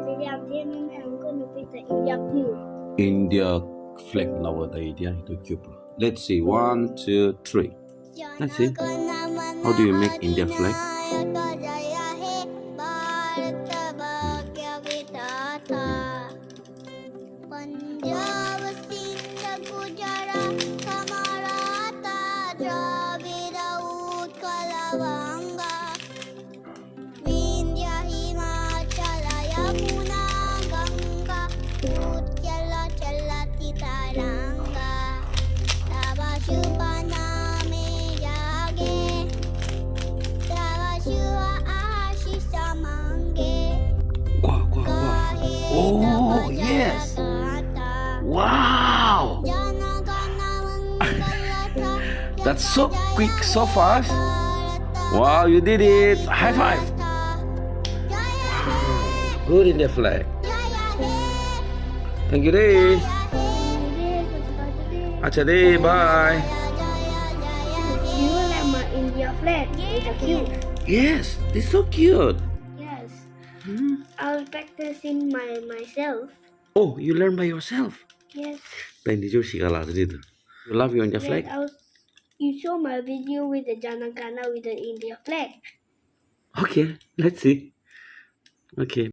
Today I'm going to pick the India blue. India flag nowadays dia itu cube. Let's see 1, 2, 3. Let's see. How do you make India flag? Oh, yes. Wow. That's so quick, so fast. Wow, you did it. High five. Good in the flag. Thank you, Dee. Acha Dee, bye. You like my India flag with a cube? Yes, it's so cute. Yes. I'll practice in myself. Oh, you learn by yourself. Yes. You love your India Yes, flag? you show my video with the Janagana with the India flag. Okay, let's see. Okay.